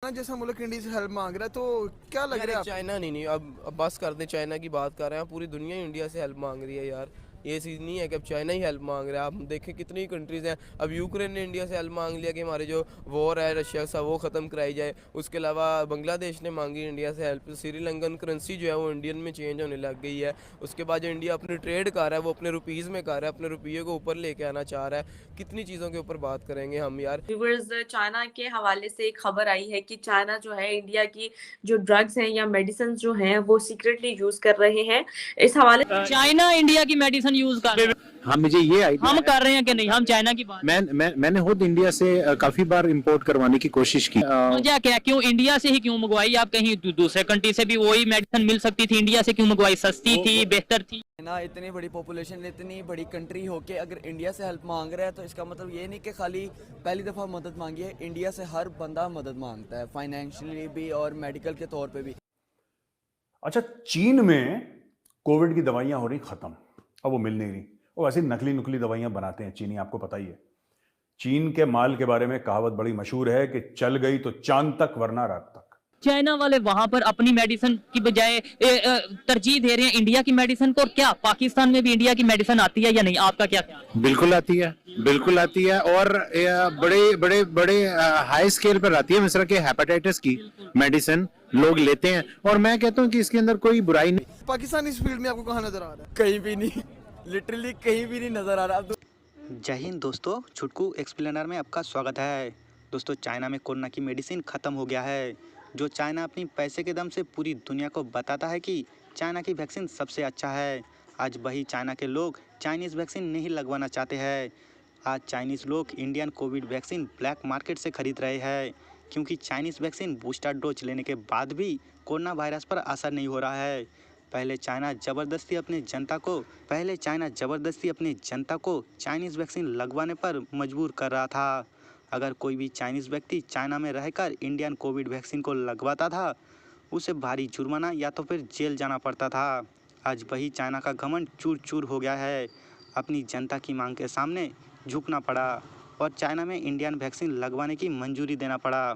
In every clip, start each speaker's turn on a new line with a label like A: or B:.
A: China जैसा मुल्क India से हेल्प मांग रहा है, तो क्या लग
B: यार
A: रहा
B: एक
A: है आपको?
B: चाइना नहीं नहीं अब बस कर दे, चाइना की बात कर रहे हैं, पूरी दुनिया ही इंडिया से हेल्प मांग रही है यार। ये चीज़ नहीं है कि अब चाइना ही हेल्प मांग रहा है। आप देखें कितनी कंट्रीज़ हैं, अब यूक्रेन ने इंडिया से हेल्प मांग लिया कि हमारे जो वॉर है रशिया से वो ख़त्म कराई जाए। उसके अलावा बांग्लादेश ने मांगी इंडिया से हेल्प। श्रीलंकन करेंसी जो है वो इंडियन में चेंज होने लग गई है। उसके बाद जो इंडिया अपनी ट्रेड कर रहा है वो अपने रुपीज़ में कर रहा है, अपने रुपये को ऊपर लेके आना चाह रहा है। कितनी चीज़ों के ऊपर बात करेंगे हम यार।
C: व्यूअर्स, चाइना के हवाले से एक खबर आई है कि चाइना जो है इंडिया की जो ड्रग्स हैं या मेडिसिन जो हैं वो सीक्रेटली यूज कर रहे हैं। इस हवाले
D: चाइना इंडिया की मेडिसिन यूज कर रहा है।
E: हाँ, मुझे ये आइडिया
D: हम
E: है।
D: कर रहे हैं कि नहीं, हम चाइना की बात
E: मैंने खुद इंडिया से काफी बार इंपोर्ट करवाने की कोशिश की।
D: वजह क्या, क्यों इंडिया से ही क्यों मंगवाई? आप कहीं दूसरे कंट्री से भी वही मेडिसिन मिल सकती थी, इंडिया से क्यों मंगवाई? सस्ती थी, बेहतर थी।
F: ना इतनी बड़ी पॉपुलेशन, इतनी बड़ी कंट्री होके अगर इंडिया से हेल्प मांग रहा है तो इसका मतलब ये नहीं कि खाली पहली दफ़ा मदद मांगी है। इंडिया से हर बंदा मदद मांगता है, फाइनेंशियली भी और मेडिकल के तौर पे भी।
G: अच्छा, चीन में कोविड की दवाइयां हो रही खत्म, अब वो मिल नहीं रही। वो वैसे नकली नुकली दवाइयां बनाते हैं चीनी, आपको पता ही है। चीन के माल के बारे में कहावत बड़ी मशहूर है कि चल गई तो चांद तक वरना रात तक।
D: चाइना वाले वहां पर अपनी मेडिसिन की बजाय तरजीह दे रहे हैं इंडिया की मेडिसिन को। और क्या पाकिस्तान में भी इंडिया की मेडिसिन आती है या नहीं? आपका क्या ख्याल है?
E: बिल्कुल आती है, बिल्कुल आती है, और बड़े बड़े बड़े हाई स्केल पर आती है। मिस्र के हेपेटाइटिस की मेडिसिन लोग लेते हैं, और मैं कहता हूँ कि इसके अंदर कोई बुराई नहीं।
A: पाकिस्तान इस फील्ड में आपको कहाँ नजर आ रहा है?
F: कहीं भी नहीं, लिटरली कहीं भी नहीं नज़र आ रहा। अब
H: जय हिंद दोस्तों, छुटकू एक्सप्लेनर में आपका स्वागत है। दोस्तों, चाइना में कोरोना की मेडिसिन ख़त्म हो गया है। जो चाइना अपनी पैसे के दम से पूरी दुनिया को बताता है कि चाइना की वैक्सीन सबसे अच्छा है, आज वही चाइना के लोग चाइनीज़ वैक्सीन नहीं लगवाना चाहते हैं। आज चाइनीज़ लोग Indian Covid vaccine black market से खरीद रहे हैं, क्योंकि चाइनीज़ वैक्सीन बूस्टर डोज लेने के बाद भी कोरोना वायरस पर असर नहीं हो रहा है। पहले चाइना ज़बरदस्ती अपनी जनता को चाइनीज़ वैक्सीन लगवाने पर मजबूर कर रहा था। अगर कोई भी चाइनीज़ व्यक्ति चाइना में रहकर इंडियन कोविड वैक्सीन को लगवाता था, उसे भारी जुर्माना या तो फिर जेल जाना पड़ता था। आज वही चाइना का घमंड चूर चूर हो गया है। अपनी जनता की मांग के सामने झुकना पड़ा और चाइना में इंडियन वैक्सीन लगवाने की मंजूरी देना पड़ा।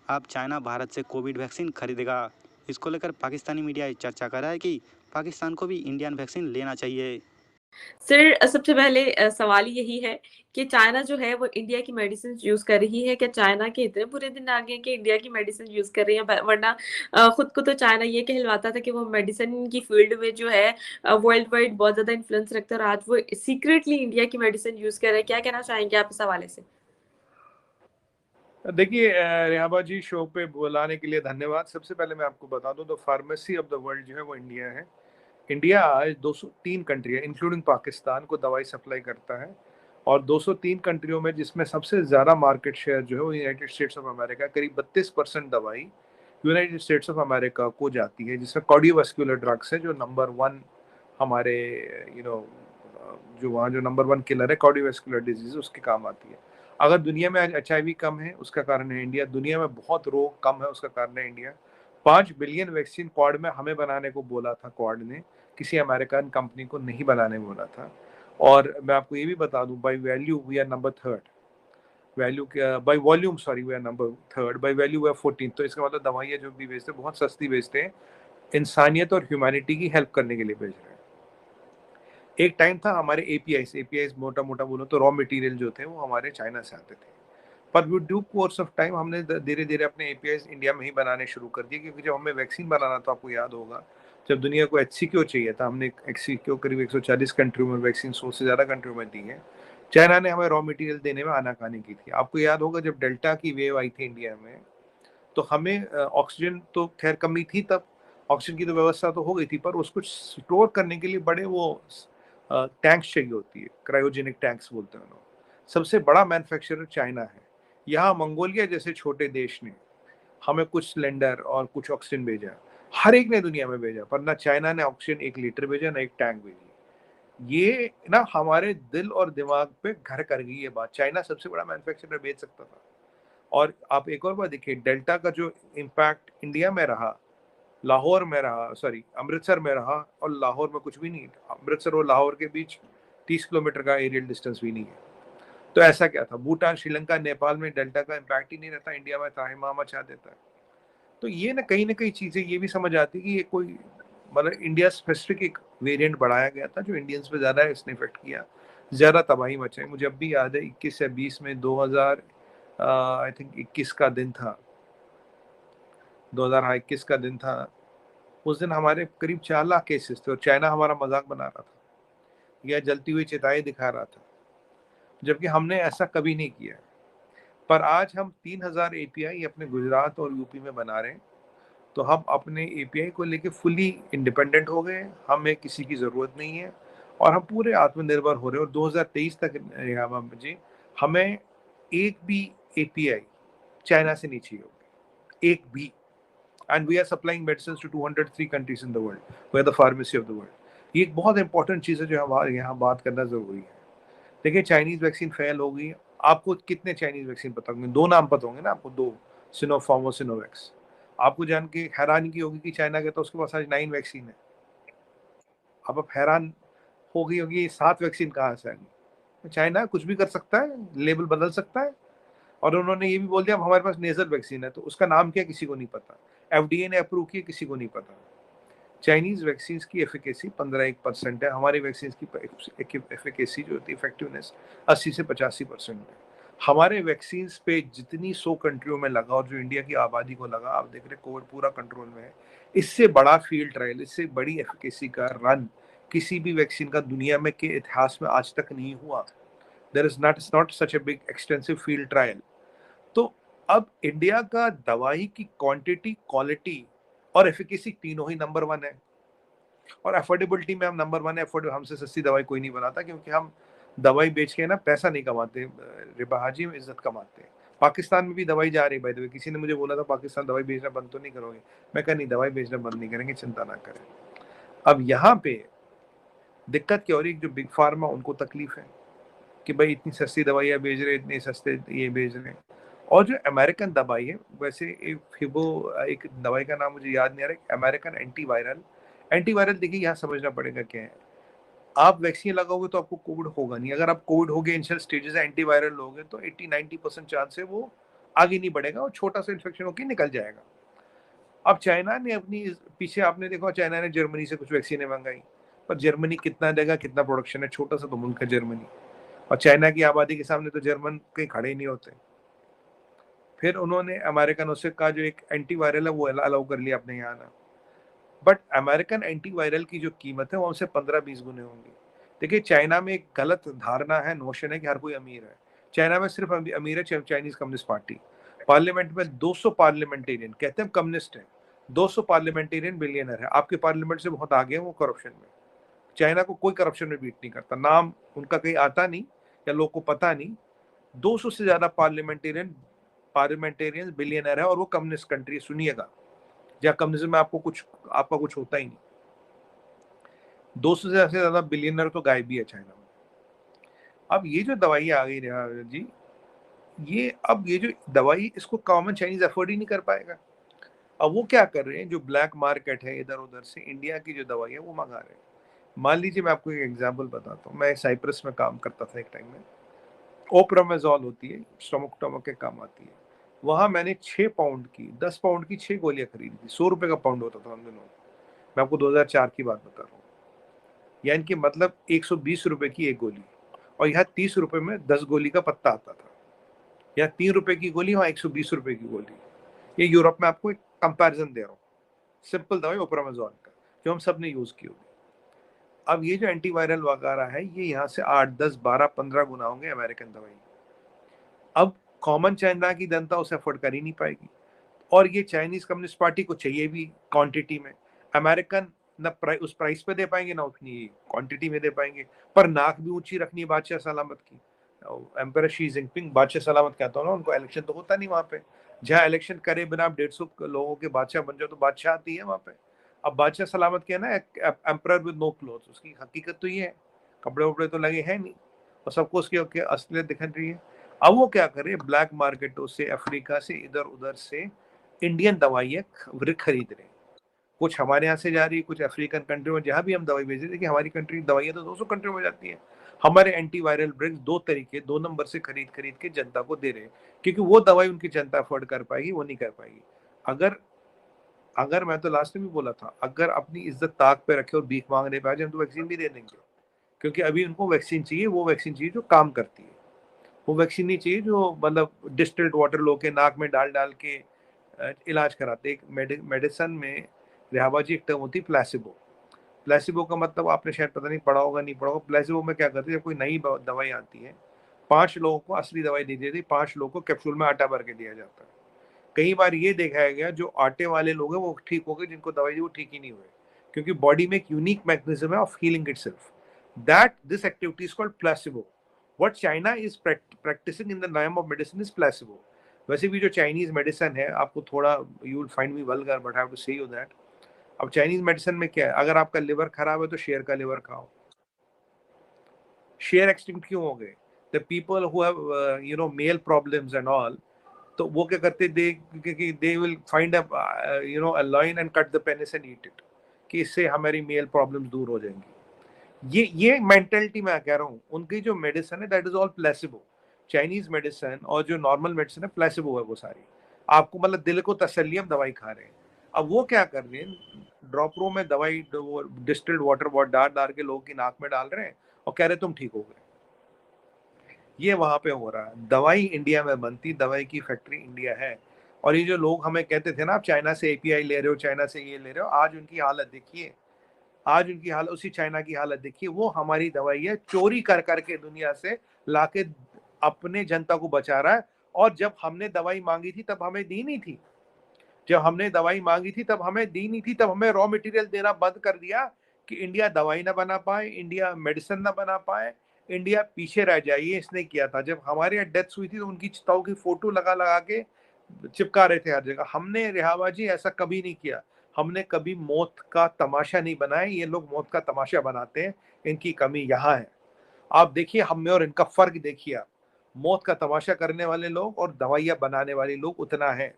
H: अब चाइना भारत से कोविड वैक्सीन खरीदेगा। इसको लेकर पाकिस्तानी मीडिया चर्चा कर रहा है कि पाकिस्तान को भी इंडियन वैक्सीन लेना चाहिए।
C: सर, सबसे पहले सवाल यही है कि चाइना जो है वो इंडिया की मेडिसिन यूज कर रही है। क्या चाइना के इतने बुरे दिन आ गए हैं कि इंडिया की मेडिसिन यूज कर रही है? वरना खुद को तो चाइना ये कहलवाता था कि वो मेडिसिन की फील्ड में जो है वर्ल्ड वाइड बहुत ज्यादा इन्फ्लुएंस रखता है, और आज वो सीक्रेटली इंडिया की मेडिसिन यूज कर रहे हैं। क्या कहना चाहेंगे आप इस हवाले से?
I: देखिए, रेहाबा जी, शो पे बुलाने के लिए धन्यवाद। सबसे पहले मैं आपको बता दूं, the pharmacy of the world जो है वो इंडिया है। इंडिया आज 203 कंट्री है इंक्लूडिंग पाकिस्तान को दवाई सप्लाई करता है, और 203 कंट्रियों में जिसमें सबसे ज़्यादा मार्केट शेयर जो है वो यूनाइटेड स्टेट्स ऑफ अमेरिका, करीब 32% दवाई यूनाइटेड स्टेट्स ऑफ अमेरिका को जाती है, जिसमें कार्डियोवास्कुलर ड्रग्स है जो नंबर 1 हमारे जो वहाँ जो नंबर 1 किलर है कार्डियोवास्कुलर डिजीज, उसके काम आती है। अगर दुनिया में आज HIV कम है, उसका कारण है इंडिया। दुनिया में बहुत रोग कम है, उसका कारण है इंडिया। 5 बिलियन वैक्सीन क्वाड में हमें बनाने को बोला था, क्वाड ने किसी अमेरिकन कंपनी को नहीं बनाने बोला था। और मैं आपको ये भी बता दूं, by value we are number 3, by volume sorry we are number 3, by value we are 14। तो इसका मतलब दवाइयाँ जो भी बेचते हैं बहुत सस्ती बेचते हैं, इंसानियत और ह्यूमैनिटी की हेल्प करने के लिए बेच रहे हैं। एक टाइम था हमारे एपीआईज मोटा मोटा बोलो तो रॉ मटेरियल जो थे वो हमारे चाइना से आते थे, पर with due course of time हमने धीरे धीरे अपने एपीआईज इंडिया में ही बनाने शुरू कर दिए। क्योंकि जब हमें वैक्सीन बनाना था, आपको याद होगा, जब दुनिया को HCQ चाहिए था, हमने HCQ करीब 140 कंट्रियों में वैक्सीन 100 से ज़्यादा कंट्रियों में दी है। चाइना ने हमें रॉ मटेरियल देने में आनाकानी की थी। आपको याद होगा जब डेल्टा की वेव आई थी इंडिया में, तो हमें ऑक्सीजन तो खैर कमी थी, तब ऑक्सीजन की तो व्यवस्था तो हो गई थी, पर उसको स्टोर करने के लिए बड़े वो टैंक्स चाहिए होती है, क्रायोजेनिक टैंक्स बोलते हैं लोग। सबसे बड़ा मैन्युफैक्चरर चाइना है। यहाँ मंगोलिया जैसे छोटे देश ने हमें कुछ सिलेंडर और कुछ ऑक्सीजन भेजा, हर एक ने दुनिया में भेजा, पर ना चाइना ने ऑक्सीजन 1 लीटर भेजा, ना एक टैंक भेजी। ये ना हमारे दिल और दिमाग पे घर कर गई ये बात। चाइना सबसे बड़ा मैन्युफैक्चरर भेज सकता था। और आप एक और बात देखिए, डेल्टा का जो इम्पैक्ट इंडिया में रहा, लाहौर में रहा, सॉरी अमृतसर में रहा, और लाहौर में कुछ भी नहीं। अमृतसर और लाहौर के बीच 30 किलोमीटर का एरियल डिस्टेंस भी नहीं है। तो ऐसा क्या था, भूटान, श्रीलंका, नेपाल में डेल्टा का इम्पैक्ट ही नहीं रहता, इंडिया में त्राहिमाम मचा देता है। तो ये ना कई चीजें ये भी समझ आती कि ये कोई मतलब इंडिया स्पेसिफिक एक वेरिएंट बढ़ाया गया था जो इंडियंस पे ज्यादा इसने इफेक्ट किया, ज्यादा तबाही मचाई। मुझे अब भी याद है 21 या 20 में 2000 आई थिंक 21 का दिन था, 2021 का दिन था। उस दिन हमारे करीब 4 लाख केसेस थे और चाइना हमारा मजाक बना रहा था या जलती हुई चिताएं दिखा रहा था, जबकि हमने ऐसा कभी नहीं किया। पर आज हम 3000 एपीआई अपने गुजरात और यूपी में बना रहे हैं, तो हम अपने एपीआई को लेके फुली इंडिपेंडेंट हो गए, हमें किसी की ज़रूरत नहीं है और हम पूरे आत्मनिर्भर हो रहे हैं। और 2023 तक जी हमें एक भी एपीआई चाइना से नहीं चाहिए होगी, एक भी। And we are supplying medicine to 203 countries in the world, we are the pharmacy of the world. ये एक बहुत इंपॉर्टेंट चीज़ है जो हमारे यहाँ बात करना ज़रूरी है। देखिए चाइनीज़ वैक्सीन फेल हो गई, आपको कितने चाइनीज़ वैक्सीन पता होंगे? 2 नाम पता होंगे ना आपको, 2, सिनोफार्म और सिनोवैक्स। आपको जान के हैरानी की होगी कि चाइना के तो उसके पास आज 9 वैक्सीन है। अब हैरान हो गई होगी ये 7 वैक्सीन कहाँ से आ गई? चाइना कुछ भी कर सकता है, लेबल बदल सकता है। और उन्होंने ये भी बोल दिया अब हमारे पास नेजल वैक्सीन है, तो उसका नाम क्या किसी को नहीं पता। एफडीए ने अप्रूव किया, किसी को नहीं पता। चाइनीज वैक्सीन की एफिकेसी 15% है, हमारी वैक्सीन की एफिकेसी जो होती है इफेक्टिवनेस 80 से 85% है। हमारे वैक्सीन पे जितनी 100 कंट्रियों में लगा और जो इंडिया की आबादी को लगा, आप देख रहे कोविड पूरा कंट्रोल में है। इससे बड़ा फील्ड ट्रायल, इससे बड़ी एफिकेसी का रन किसी भी वैक्सीन का दुनिया में के इतिहास में आज तक नहीं हुआ। There is not such a big extensive field trial. तो अब इंडिया का दवाई की क्वांटिटी, क्वालिटी और एफिकेसी तीनों ही नंबर 1 है। और अफोर्डेबिलिटी में हम नंबर 1 है। हमसे सस्ती दवाई कोई नहीं बनाता, क्योंकि हम दवाई बेच के ना पैसा नहीं कमाते, रिबाजी में इज्जत कमाते हैं। पाकिस्तान में भी दवाई जा रही है, बाय द वे। किसी ने मुझे बोला था पाकिस्तान दवाई बेचना बंद तो नहीं करोगे? मैं कहा नहीं, दवाई बेचना बंद नहीं करेंगे, चिंता ना करें। अब यहाँ पे दिक्कत क्या हो रही है, जो बिग फार्मा उनको तकलीफ है कि भाई इतनी सस्ती दवाइयाँ बेच रहे, इतने सस्ते ये बेच रहे हैं। और जो अमेरिकन दवाई है, वैसे एक दवाई का नाम मुझे याद नहीं आ रहा, अमेरिकन एंटीवायरल। देखिए यहाँ समझना पड़ेगा क्या है। आप वैक्सीन लगाओगे तो आपको कोविड होगा नहीं। अगर आप कोविड हो गए, इनिशियल स्टेजेस एंटीवायरल लोगे तो 80-90% चांस है वो आगे नहीं बढ़ेगा और छोटा सा इन्फेक्शन होकर निकल जाएगा। अब चाइना ने अपनी पीछे आपने देखा, चाइना ने जर्मनी से कुछ वैक्सीनें मंगाई, पर जर्मनी कितना देगा, कितना प्रोडक्शन है? छोटा सा तो मुल्क है जर्मनी, और चाइना की आबादी के सामने तो जर्मन कहीं खड़े ही नहीं होते। फिर उन्होंने अमेरिकन उससे का जो एक एंटीवायरल है वो अलाउ कर लिया अपने यहाँ ना। बट अमेरिकन एंटीवायरल की जो कीमत है वो हमसे 15-20 गुने होंगी। देखिए चाइना में एक गलत धारणा है, नोशन है कि हर कोई अमीर है। चाइना में सिर्फ अमीर है चाइनीज कम्युनिस्ट पार्टी। पार्लियामेंट में 200 पार्लियामेंटेरियन, कहते हैं कम्युनिस्ट है, 200 पार्लियामेंटेरियन बिलियनर है। आपके पार्लियामेंट से बहुत आगे हैं वो करप्शन में। चाइना को कोई करप्शन में बीट नहीं करता, नाम उनका कहीं आता नहीं या लोग को पता नहीं। 200 से ज्यादा पार्लियामेंटेरियन बिलियनर है और वो कम्युनिस्ट कंट्री, सुनिएगा, जहाँ कम्युनिज्म में आपका कुछ होता ही नहीं। 200 से ज्यादा बिलियनर तो गायब ही है चाइना में। अब ये जो दवाई आ गई जी, ये जो दवाई, इसको कॉमन चाइनीज अफोर्ड ही नहीं कर पाएगा। अब वो क्या कर रहे हैं, जो ब्लैक मार्केट है इधर उधर से इंडिया की जो दवाई है वो मंगा रहे हैं। मान लीजिए मैं आपको एक एग्जांपल बताता हूँ। मैं साइप्रस में काम करता था एक टाइम में। ओप्रामेजोल होती है, स्टमक के काम आती है। वहां मैंने 6 पाउंड की, 10 पाउंड की 6 गोलियां खरीदी थी। 100 रुपए का पाउंड होता था उन दिनों। मैं आपको 2004 की बात बता रहा हूँ। यानी कि मतलब 120 रुपए की एक गोली, और यहाँ 30 रुपए में 10 गोली का पत्ता आता था। यहाँ 3 रुपए की गोली, वहाँ 120 रुपए की गोली। ये यूरोप में आपको एक कंपैरिजन दे रहा हूँ। सिंपल दवाई ओप्रामेजोल का, जो हम सब ने यूज की होगी। अब ये जो एंटीवायरल वगैरह है, ये यहाँ से 8, 10, 12, 15 गुना होंगे अमेरिकन दवाई। अब कॉमन चाइना की जनता उसे अफोर्ड कर ही नहीं पाएगी, और ये चाइनीज कम्युनिस्ट पार्टी को चाहिए भी क्वांटिटी में। अमेरिकन न उस प्राइस पे दे पाएंगे, ना उतनी क्वांटिटी में दे पाएंगे। पर नाक भी ऊंची रखनी है बादशाह सलामत की। एम्परर शी जिनपिंग बादशाह सलामत कहता हूँ ना, उनको इलेक्शन तो होता नहीं वहाँ पे। जहाँ इलेक्शन करे बिना आप 150 लोगों के बादशाह बन जाओ तो बादशाह आती है वहाँ पे। अब बादशाह सलामत क्या ना, एम्परर विद नो क्लोथ्स, उसकी हकीकत तो ये है, कपड़े वपड़े तो लगे हैं नहीं, और सबको उसकी असलियत दिख रही है। अब वो क्या करे, ब्लैक मार्केटों से, अफ्रीका से, इधर उधर से इंडियन दवाइयाँ खरीद रहे हैं। कुछ हमारे यहाँ से जा रही है, कुछ अफ्रीकन कंट्री में, जहाँ भी हम दवाई भेज रहे हैं। देखिए हमारी कंट्री दवाइयाँ तो 200 कंट्री में जाती हैं। हमारे एंटीवायरल ड्रग्स 2 नंबर से खरीद खरीद के जनता को दे रहे हैं, क्योंकि वो दवाई उनकी जनता अफोर्ड कर पाएगी, वो नहीं कर पाएगी। अगर मैं तो लास्ट में भी बोला था, अगर अपनी इज्जत ताक पे रखे और भीख मांगने पे आ जाए, हम तो वैक्सीन भी दे देंगे, क्योंकि अभी उनको वैक्सीन चाहिए, वो वैक्सीन चाहिए जो काम करती है। वो वैक्सीन नहीं चाहिए जो मतलब डिस्टिल्ड वाटर लोग के नाक में डाल डाल के इलाज कराते। एक मेडिसिन में रेहाबा जी एक टर्म होती है प्लेसिबो। प्लेसिबो का मतलब आपने शायद पता नहीं पढ़ा होगा, नहीं पढ़ा होगा। प्लेसिबो में क्या करते हैं, जब कोई नई दवाई आती है, 5 लोगों को असली दवाई दी जाती है, 5 लोगों को कैप्सूल में आटा भर के दिया जाता है। कई बार ये देखा गया जो आटे वाले लोग हैं वो ठीक हो गए, जिनको दवाई दी वो ठीक ही नहीं हुए, क्योंकि बॉडी में एक यूनिक मैकेनिज्म है of healing itself, that this activity is called placebo. What China is practising in the name of medicine is placebo. वैसे भी जो चाइनीज मेडिसिन है, आपको थोड़ा you will find me vulgar but I have to say you that, अब Chinese medicine में क्या है, अगर आपका लिवर खराब है तो शेर का लिवर खाओ। शेर एक्सटिंक्ट क्यों हो गए? The people who have you know male problems and all, तो वो क्या करते, they will find a you know a lion and cut the penis and eat it, कि इससे हमारी मेल प्रॉब्लम्स दूर हो जाएंगी। ये मेंटालिटी मैं कह रहा हूँ। उनकी जो मेडिसिन है that is all placebo. Chinese medicine और जो नॉर्मल मेडिसिन है प्लेसिबो है वो सारी। आपको मतलब दिल को तसल्ली, हम दवाई खा रहे हैं। अब वो क्या कर रहे हैं, ड्रॉपरों में दवाई डिस्टिल्ड वाटर डाल डाल के लोगों की नाक में डाल रहे हैं और कह रहे तुम ठीक हो गए। ये वहां पे हो रहा है। दवाई इंडिया में बनती, दवाई की फैक्ट्री इंडिया है। और ये जो लोग हमें कहते थे ना, आप चाइना से एपीआई ले रहे हो, चाइना से ये ले रहे हो, आज उनकी हालत देखिए, आज उनकी हालत, उसी चाइना की हालत देखिए। वो हमारी दवाई है चोरी कर करके दुनिया से लाके अपने जनता को बचा रहा है। और जब हमने दवाई मांगी थी तब हमें दी नहीं थी, जब हमने दवाई मांगी थी तब हमें दी नहीं थी, तब हमें रॉ मटेरियल देना बंद कर दिया कि इंडिया दवाई ना बना पाए, इंडिया मेडिसिन ना बना पाए, इंडिया पीछे रह जाए। ये इसने किया था। जब हमारे यहाँ डेथ्स हुई थी तो उनकी चिताओं की फोटो लगा लगा के चिपका रहे थे हर जगह। हमने रेहाबा जी ऐसा कभी नहीं किया। हमने कभी मौत का तमाशा नहीं बनाया। ये लोग मौत का तमाशा बनाते हैं, इनकी कमी यहाँ है। आप देखिए हम में और इनका फर्क देखिए आप। मौत का तमाशा करने वाले लोग और दवाइयाँ बनाने वाले लोग उतना है।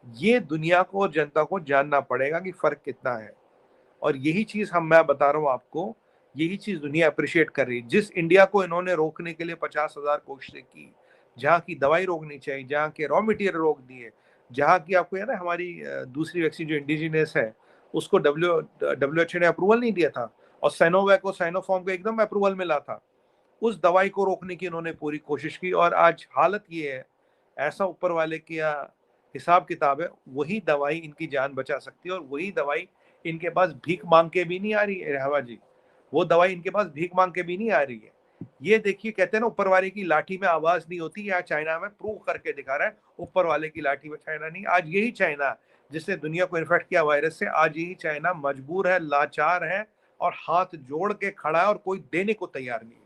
I: ये दुनिया को और जनता को जानना पड़ेगा कि फर्क कितना है। और यही चीज मैं बता रहा हूँ आपको, यही चीज दुनिया अप्रिशिएट कर रही है। जिस इंडिया को इन्होंने रोकने के लिए 50,000 कोशिशें की, जहाँ की दवाई रोकनी चाहिए, जहाँ के रॉ मटेरियल रोक दिए, जहाँ की आपको याद है हमारी दूसरी वैक्सीन जो इंडिजिनियस है उसको WHO ने अप्रूवल नहीं दिया था, और साइनोवैक और साइनोफार्म को एकदम अप्रूवल मिला था। उस दवाई को रोकने की इन्होंने पूरी कोशिश की, और आज हालत ये है। ऐसा ऊपर वाले की हिसाब किताब है, वही दवाई इनकी जान बचा सकती है। और वही दवाई इनके पास भीख मांग के भी नहीं आ रही है रेहाबा जी, वो दवाई इनके पास भीख मांग के भी नहीं आ रही है। ये देखिए, कहते हैं ना ऊपर वाले की लाठी में आवाज नहीं होती, यहाँ चाइना में प्रूव करके दिखा रहा है ऊपर वाले की लाठी में चाइना नहीं। आज यही चाइना जिसने दुनिया को इन्फेक्ट किया वायरस से, आज यही चाइना मजबूर है, लाचार है और हाथ जोड़ के खड़ा है और कोई देने को तैयार नहीं है।